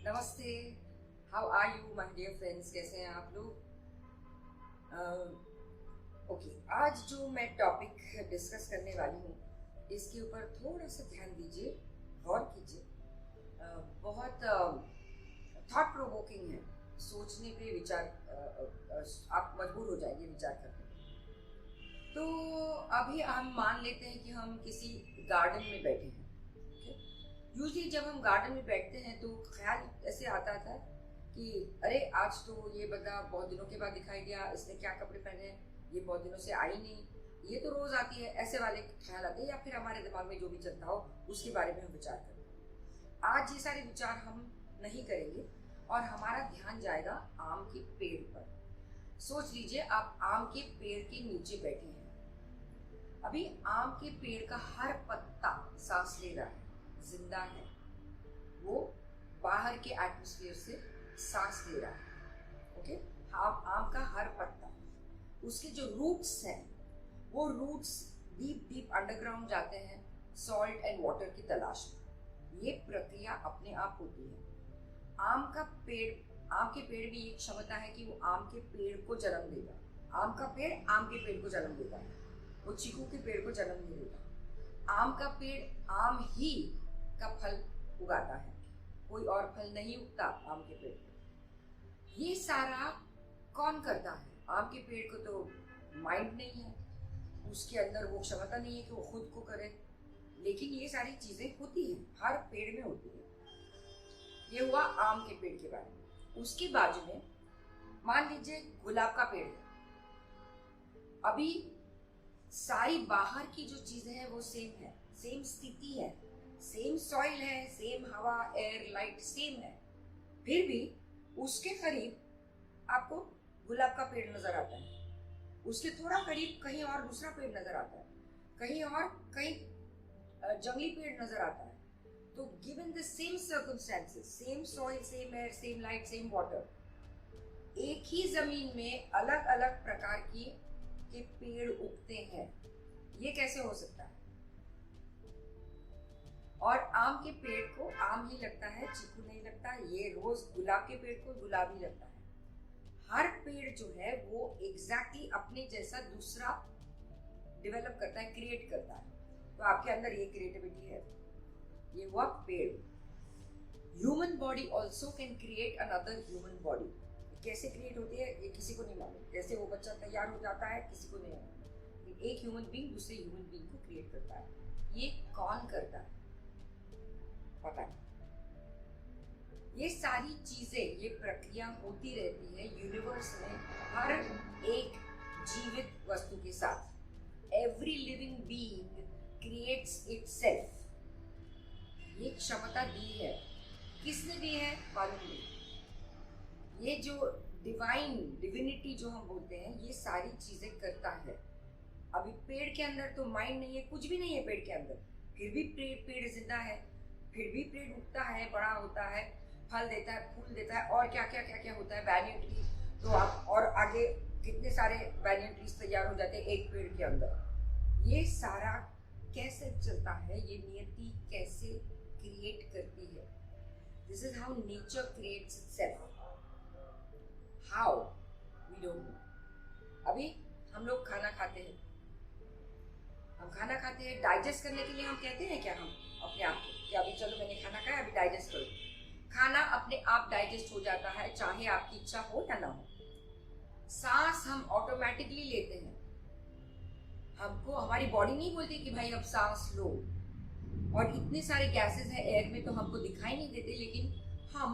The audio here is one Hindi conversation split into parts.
नमस्ते। How are you my dear friends, कैसे हैं आप लोग? ओके, आज जो मैं टॉपिक डिस्कस करने वाली हूँ इसके ऊपर थोड़ा सा ध्यान दीजिए, गौर कीजिए। बहुत थॉट प्रोवोकिंग है, सोचने पे विचार आप मजबूर हो जाएंगे विचार करने पे। तो अभी हम मान लेते हैं कि हम किसी गार्डन में बैठे हैं। यूजली जब हम गार्डन में बैठते हैं तो ख्याल ऐसे आता था कि अरे आज तो ये बंदा बहुत दिनों के बाद दिखाई दिया, इसने क्या कपड़े पहने हैं, ये बहुत दिनों से आई नहीं, ये तो रोज आती है, ऐसे वाले ख्याल आते हैं। या फिर हमारे दिमाग में जो भी चलता हो उसके बारे में हम विचार करते हैं। आज ये सारे विचार हम नहीं करेंगे और हमारा ध्यान जाएगा आम के पेड़ पर। सोच लीजिए आप आम के पेड़ के नीचे बैठे हैं। अभी आम के पेड़ का हर पत्ता सांस ले रहा है, जिंदा है, वो बाहर के एटमॉस्फेयर से सांस ले रहा है। ओके, आम का हर पत्ता, उसके जो रूट्स हैं वो रूट्स डीप डीप अंडरग्राउंड जाते हैं सॉल्ट एंड वाटर की तलाश में। ये प्रक्रिया अपने आप होती है। आम के पेड़ भी एक क्षमता है कि वो आम के पेड़ को जन्म देगा। आम का पेड़ आम के पेड़ को जन्म देता है, वो चीकू के पेड़ को जन्म नहीं देता। आम का पेड़ आम ही का फल उगाता है, कोई और फल नहीं उगता आम के पेड़ पे। ये सारा कौन करता है? आम के पेड़ को तो माइंड नहीं है, उसके अंदर वो क्षमता नहीं है कि वो खुद को करे, लेकिन ये सारी चीजें होती हैं, हर पेड़ में होती है। ये हुआ आम के पेड़ के बारे में। उसके बाजू में मान लीजिए गुलाब का पेड़ है। अभी सारी बाहर की जो चीजें हैं वो सेम है, सेम स्थिति है, सेम सॉइल है, सेम हवा, एयर, लाइट सेम है। फिर भी उसके करीब आपको गुलाब का पेड़ नजर आता है, उसके थोड़ा करीब कहीं और दूसरा पेड़ नजर आता है, कहीं और कहीं जंगली पेड़ नजर आता है। तो given the same circumstances, same soil, same air, same light, same water, एक ही जमीन में अलग अलग प्रकार के पेड़ उगते हैं। ये कैसे हो सकता है? और आम के पेड़ को आम ही लगता है, चीकू नहीं लगता। ये रोज गुलाब के पेड़ को गुलाब ही लगता है। हर पेड़ जो है वो एग्जैक्टली अपने जैसा दूसरा डेवलप करता है, क्रिएट करता है। तो आपके अंदर ये क्रिएटिविटी है। ये हुआ पेड़। Human body also can create another human body. कैसे क्रिएट होती है ये किसी को नहीं मालूम। जैसे वो बच्चा तैयार हो जाता है किसी को नहीं मालूम। एक ह्यूमन बीइंग दूसरे ह्यूमन बीइंग को क्रिएट करता है। ये कौन करता है? पता नहीं। ये सारी चीजें, ये प्रक्रिया होती रहती है यूनिवर्स में हर एक जीवित वस्तु के साथ। Every living being creates itself. ये क्षमता दी है। किसने दी है मालूम नहीं। ये जो डिविनिटी जो हम बोलते हैं, ये सारी चीजें करता है। अभी पेड़ के अंदर तो माइंड नहीं है, कुछ भी नहीं है पेड़ के अंदर, फिर भी पेड़ जिंदा है, फिर भी पेड़ उगता है, बड़ा होता है, फल देता है, फूल देता है, और क्या क्या क्या क्या होता है, बैनियन ट्री। तो आप और आगे कितने सारे बैनियन ट्रीज तैयार हो जाते हैं एक पेड़ के अंदर। ये सारा कैसे चलता है? ये नियति कैसे क्रिएट करती है? This is how nature creates itself. How we don't know. अभी हम लोग खाना खाते हैं, डाइजेस्ट करने के लिए हम कहते हैं क्या हम अपने आप को कि अभी चलो मैंने खाना खाया, अभी डाइजेस्ट करो। खाना अपने आप डाइजेस्ट हो जाता है, चाहे आपकी इच्छा हो या ना हो। सांस हम ऑटोमेटिकली लेते हैं, हमको हमारी बॉडी नहीं बोलती कि भाई अब सांस लो। और इतने सारे गैसेस हैं एयर में तो हमको दिखाई नहीं देते, लेकिन हम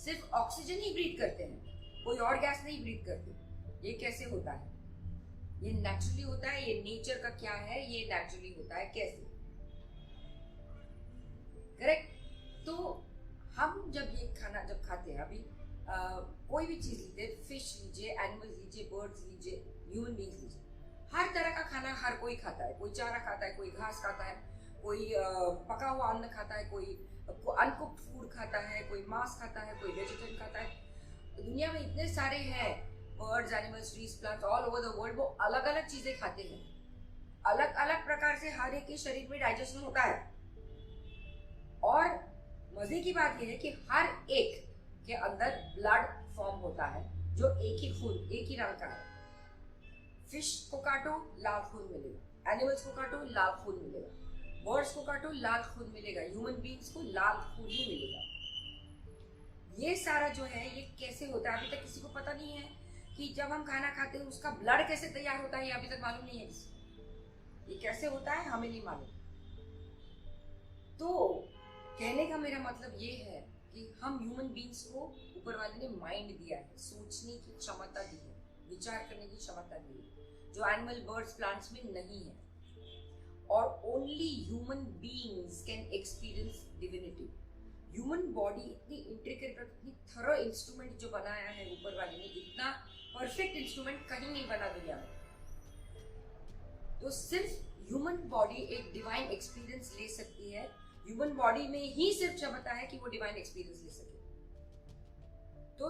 सिर्फ ऑक्सीजन ही ब्रीथ करते हैं, कोई और गैस नहीं ब्रीथ करते। ये कैसे होता है? ये नेचुरली होता है। ये नेचर का क्या है? ये नेचुरली होता है। कैसे? करेक्ट। तो हम जब ये खाना जब खाते हैं, अभी कोई भी चीज लीजिए, फिश लीजिए, एनिमल्स लीजिए, बर्ड्स लीजिए, ह्यूमन बींग्स लीजिए, हर तरह का खाना हर कोई खाता है। कोई चारा खाता है, कोई घास खाता है, कोई पका हुआ अन्न खाता है, कोई अनकुक्ड फूड खाता है, कोई मांस खाता है, कोई वेजिटेरियन खाता है। तो दुनिया में इतने सारे हैं, birds, animals, trees, plants, all over the world. वो अलग अलग चीजें खाते हैं, अलग अलग प्रकार से हर एक के शरीर में डाइजेशन होता है। और मजे की बात यह है कि हर एक के अंदर ब्लड फॉर्म होता है जो एक ही खून, एक ही रंग का है। फिश को काटो लाल खून मिलेगा, एनिमल्स को काटो लाल खून मिलेगा, बर्ड्स को काटो लाल खून मिलेगा, ह्यूमन बींग्स को लाल खून ही मिलेगा। ये सारा जो है ये कैसे होता है, अभी तक किसी को पता नहीं है कि जब हम खाना खाते हैं उसका ब्लड कैसे तैयार होता है, ये अभी तक मालूम नहीं है किसी को। ये कैसे होता है हमें नहीं मालूम। तो कहने का मेरा मतलब ये है कि हम ह्यूमन बींग्स को ऊपर वाले ने माइंड दिया है, सोचने की क्षमता दी है, विचार करने की क्षमता दी है, जो एनिमल बर्ड्स प्लांट्स में नहीं है। और only human beings can experience divinity. Human body इतनी इंट्रिकेट, इतनी थरो इंस्ट्रूमेंट जो बनाया है ऊपर वाले ने, इतना परफेक्ट इंस्ट्रूमेंट कहीं नहीं बना दुनिया में। तो सिर्फ ह्यूमन बॉडी एक डिवाइन एक्सपीरियंस ले सकती है, ह्यूमन बॉडी में ही सिर्फ क्षमता है कि वो डिवाइन एक्सपीरियंस ले सके। तो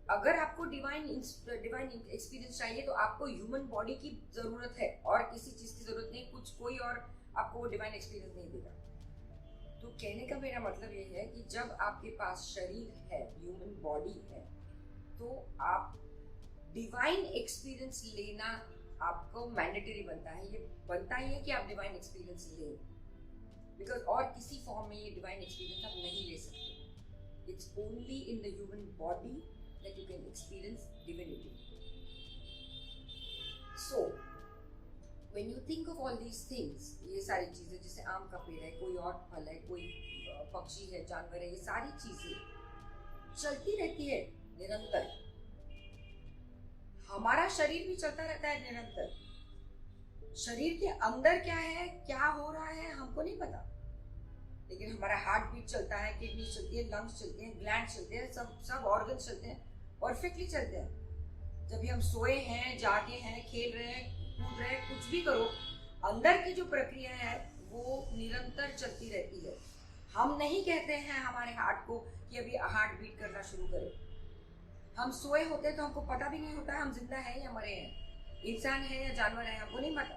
अगर आपको डिवाइन एक्सपीरियंस चाहिए तो आपको ह्यूमन बॉडी की जरूरत है और किसी चीज की जरूरत नहीं, कुछ कोई और आपको वो डिवाइन एक्सपीरियंस नहीं देगा। तो कहने का मेरा मतलब ये है कि जब आपके पास शरीर है, ह्यूमन बॉडी है, तो आप डिवाइन एक्सपीरियंस लेना आपको मैंडेटरी बनता है। ये बनता ही है कि आप डिवाइन एक्सपीरियंस लें, बिकॉज और किसी फॉर्म में ये डिवाइन एक्सपीरियंस आप नहीं ले सकते। It's only in the human body that you can experience divinity. So when you think of all these things, ये सारी चीजें, जैसे आम का पेड़ है, कोई और फल है, कोई पक्षी है, जानवर है, ये सारी चीजें चलती रहती है निरंतर। हमारा शरीर भी चलता रहता है निरंतर। शरीर के अंदर क्या है, क्या हो रहा है, हमको नहीं पता, लेकिन हमारा हार्ट बीट चलता है, किडनी चलती है, लंग्स चलते हैं, ग्लैंड चलते हैं, सब ऑर्गन चलते हैं, परफेक्टली चलते हैं। जब भी हम सोए हैं, जागे हैं, खेल रहे हैं, कूद रहे हैं, कुछ भी करो, अंदर की जो प्रक्रिया है वो निरंतर चलती रहती है। हम नहीं कहते हैं हमारे हार्ट को कि अभी हार्ट बीट करना शुरू करे। हम सोए होते हैं तो हमको पता भी नहीं होता है हम जिंदा हैं या मरे हैं, इंसान है या जानवर है, हमको नहीं पता।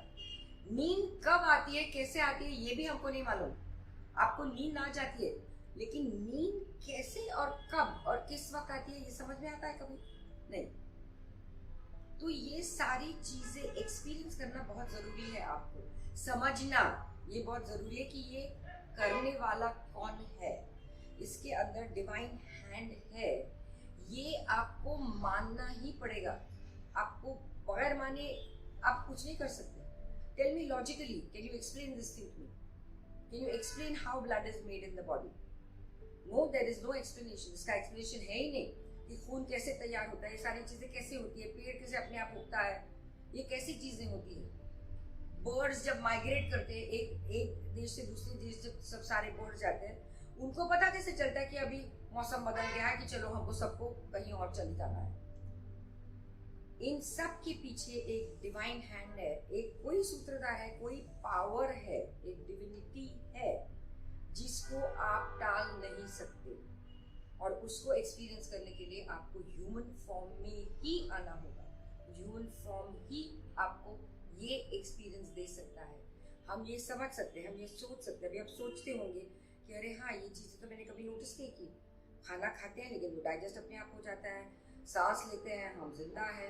नींद कब आती है, कैसे आती है, ये भी हमको नहीं मालूम। आपको नींद आ जाती है, लेकिन नींद कैसे और कब और किस वक्त आती है ये समझ में आता है कभी नहीं। तो ये सारी चीजें एक्सपीरियंस करना बहुत जरूरी है, आपको समझना ये बहुत जरूरी है कि ये करने वाला कौन है, इसके अंदर डिवाइन हैंड है, ये आपको मानना ही पड़ेगा। आपको बगैर माने आप कुछ नहीं कर सकते। Tell me logically, can you explain this thing to me? Can you explain how blood is made in the body? No, there is no explanation. इसका एक्सप्लेनेशन है ही नहीं कि खून कैसे तैयार होता है, ये सारी चीजें कैसे होती है, पेड़ कैसे अपने आप उगता है, ये कैसी चीजें होती है। बर्ड्स जब माइग्रेट करते हैं एक देश से दूसरे देश, जब सब सारे बर्ड्स जाते हैं, उनको पता कैसे चलता है कि अभी मौसम बदल गया है, कि चलो हमको सबको कहीं और चले जाना है। इन सब के पीछे एक डिवाइन हैंड है, एक कोई सूत्रधार है, कोई पावर है, एक डिविनिटी है जिसको आप टाल नहीं सकते। और उसको एक्सपीरियंस करने के लिए आपको ह्यूमन फॉर्म में ही आना होगा। ह्यूमन फॉर्म ही आपको ये एक्सपीरियंस दे सकता है। हम ये समझ सकते हैं, हम ये सोच सकते हैं। अभी आप सोचते होंगे कि अरे हाँ, ये चीज़ें तो मैंने कभी नोटिस नहीं की। खाना खाते हैं लेकिन वो डाइजेस्ट अपने आप हो जाता है, सांस लेते हैं, हम जिंदा है,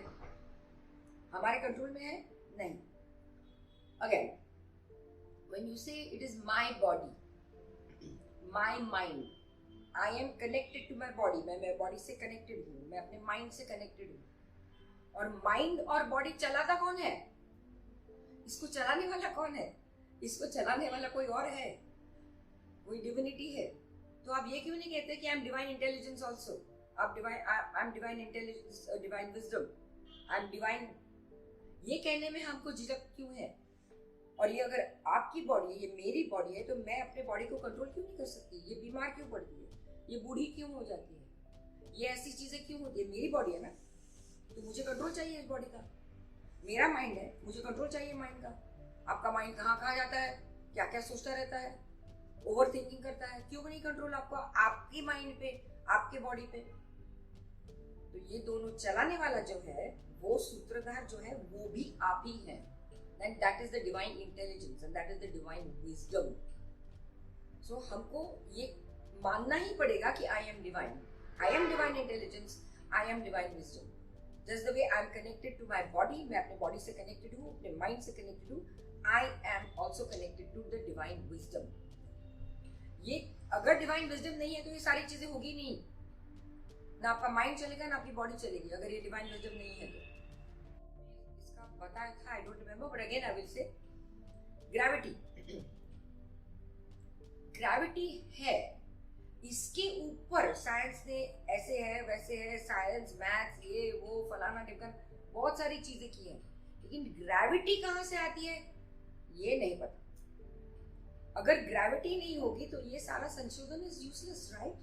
हमारे कंट्रोल में है नहीं। Again, when you say it is my body, my mind, I am connected to my body, मैं बॉडी से कनेक्टेड हूँ, मैं अपने माइंड से कनेक्टेड हूँ। और माइंड और बॉडी चलाता कौन है? इसको चलाने वाला कौन है? इसको चलाने वाला कोई और है, कोई डिविनिटी है। तो आप ये क्यों नहीं कहते कि I am divine intelligence also? आप I am divine intelligence, divine wisdom, I am divine, ये कहने में हमको झिझक क्यों है? और ये अगर आपकी बॉडी है, ये मेरी बॉडी है, तो मैं अपने बॉडी को कंट्रोल क्यों नहीं कर सकती? ये बीमार क्यों पड़ती है, ये बूढ़ी क्यों हो जाती है, ये ऐसी चीजें क्यों होती है? मेरी बॉडी है ना, तो मुझे कंट्रोल चाहिए इस बॉडी का। मेरा माइंड है, मुझे कंट्रोल चाहिए माइंड का। आपका माइंड कहाँ कहाँ जाता है, क्या क्या सोचता रहता है, ओवर थिंकिंग करता है, क्यों नहीं कंट्रोल आपको, आपकी माइंड पे, आपके बॉडी पे? तो ये दोनों चलाने वाला जो है, वो सूत्रधार जो है, वो भी आप ही हैं। And that is the divine intelligence and that is the divine wisdom. So हमको ये मानना ही पड़ेगा कि I am divine. I am divine intelligence, I am divine wisdom. Just the way I am connected to my body, मैं अपने बॉडी से कनेक्टेड हूँ, अपने माइंड से कनेक्टेड हूँ, I am also connected to the divine wisdom. ये अगर डिवाइन विजडम नहीं है तो ये सारी चीजें होगी नहीं, ना आपका माइंड चलेगा ना आपकी बॉडी चलेगी, अगर ये डिवाइन विजडम नहीं है तो। इसका बताया था, I don't remember, but again I will say gravity. Gravity है, इसके ऊपर साइंस ने ऐसे है वैसे है, साइंस मैथ्स ये वो फलाना ढिमकाना बहुत सारी चीजें की हैं, लेकिन ग्रेविटी कहां से आती है ये नहीं पता। अगर ग्रेविटी नहीं होगी तो ये सारा संशोधन इज यूजलेस, राइट?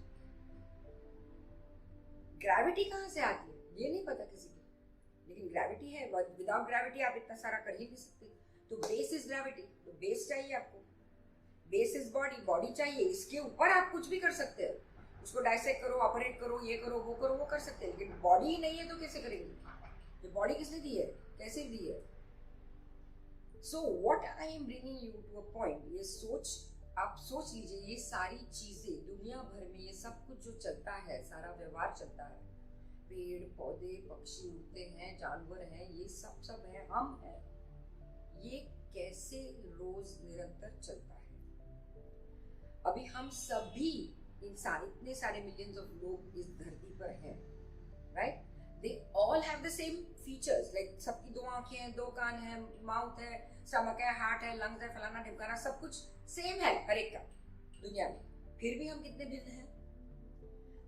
ग्रेविटी कहां से आती है ये नहीं पता किसी को, लेकिन ग्रेविटी है। विदाउट ग्रेविटी आप इतना सारा कर ही नहीं सकते। तो बेस इज ग्रेविटी, तो बेस चाहिए आपको, बेस इज बॉडी, बॉडी चाहिए, इसके ऊपर आप कुछ भी कर सकते हो, उसको डाइसेक्ट करो, ऑपरेट करो, ये करो, वो कर सकते हैं, लेकिन बॉडी ही नहीं है तो कैसे करेंगे? ये बॉडी किसने दी है, कैसे दी है? So what I am bringing you to a point, ये सोच, आप सोच लीजिए, ये सारी चीजें दुनिया भर में, ये सब कुछ जो चलता है, सारा व्यवहार चलता है, पेड़ पौधे पक्षी उड़ते हैं, जानवर हैं, ये सब है, हम हैं, ये कैसे रोज निरंतर चलता है। अभी हम सभी इंसान, इतने सारे मिलियंस ऑफ लोग इस धरती पर हैं, right? They all have the same features, like सबकी 2 आंखें हैं, 2 कान हैं, माउथ है, स्टमक है, हार्ट है, लंग्स है, फलाना ढिमकाना, सब कुछ सेम है हर एक का दुनिया में, फिर भी हम कितने भिन्न हैं।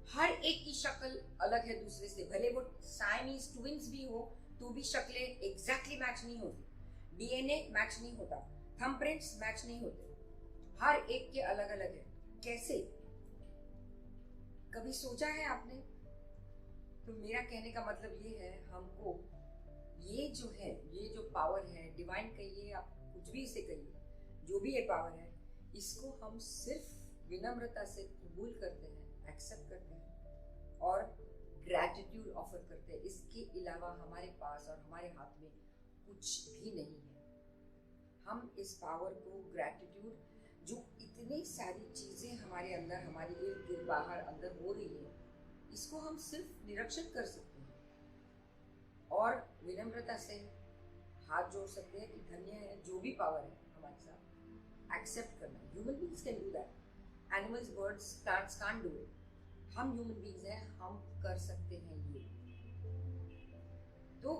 हर एक की शक्ल अलग है दूसरे से, भले वो साइमीज ट्विंस भी हो तो भी शक्लें एग्जैक्टली मैच नहीं होती, डीएनए मैच नहीं होता, थंबप्रिंट्स मैच नहीं होते, हर एक के अलग अलग है। कैसे? कभी सोचा है आपने? तो मेरा कहने का मतलब ये है, हमको ये जो है, ये जो पावर है, डिवाइन कहिए आप कुछ भी इसे कहिए, जो भी ये पावर है, इसको हम सिर्फ विनम्रता से कबूल करते हैं, एक्सेप्ट करते हैं और ग्रैटिट्यूड ऑफर करते हैं। इसके अलावा हमारे पास और हमारे हाथ में कुछ भी नहीं है। हम इस पावर को, ग्रैटिट्यूड, जो इतनी सारी चीजें हमारे अंदर, हमारे इर्द गिर्द बाहर अंदर हो रही है, इसको हम सिर्फ निरीक्षण कर सकते हैं और विनम्रता से हाथ जोड़ सकते हैं कि धन्य है जो भी पावर है हमारे साथ, एक्सेप्ट करना। Human beings can do that, animals, birds, plants can't do it. हम ह्यूमन बीइंग्स हैं, हम कर सकते हैं ये। तो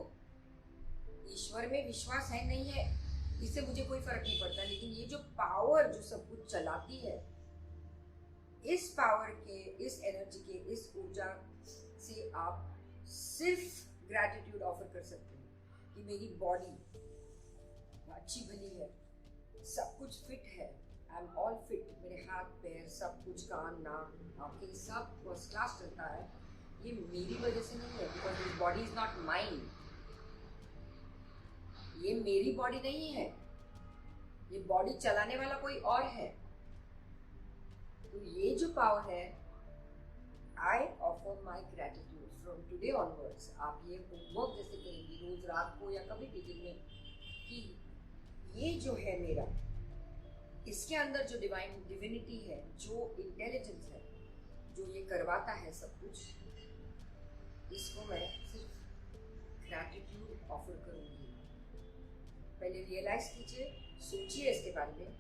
ईश्वर में विश्वास है नहीं है इससे मुझे कोई फर्क नहीं पड़ता, लेकिन ये जो पावर जो सब कुछ चलाती है, इस पावर के, इस एनर्जी के, इस ऊर्जा से आप सिर्फ ग्रैटिट्यूड ऑफर कर सकते हैं कि मेरी बॉडी अच्छी भली है, सब कुछ फिट है, आई एम ऑल फिट, मेरे हाथ पैर सब कुछ, कान नाक आंखें सब फर्स्ट क्लास चलता है। ये मेरी वजह से नहीं है, because this body is not mine, ये मेरी बॉडी नहीं है, ये बॉडी चलाने वाला कोई और है। तो ये जो पावर है, I offer my gratitude from today onwards. आप ये होमवर्क जैसे करेंगे रोज रात को या कभी भी दिन में, कि ये जो है मेरा, इसके अंदर जो डिविनिटी है, जो इंटेलिजेंस है, जो ये करवाता है सब कुछ, इसको मैं सिर्फ ग्रैटिट्यूड ऑफर करूंगी। पहले रियलाइज कीजिए, सोचिए इसके बारे में,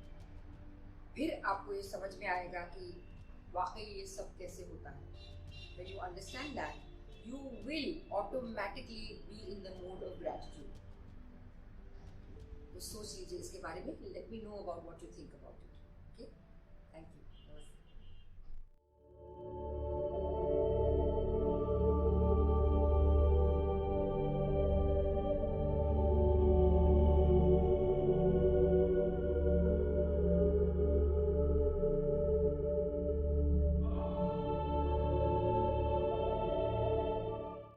फिर आपको ये समझ में आएगा कि वाकई ये सब कैसे होता है। When you understand that, you will automatically be in the mode of gratitude. तो सोच लीजिए इसके बारे में, let me know about what you think about it. Okay? Thank you.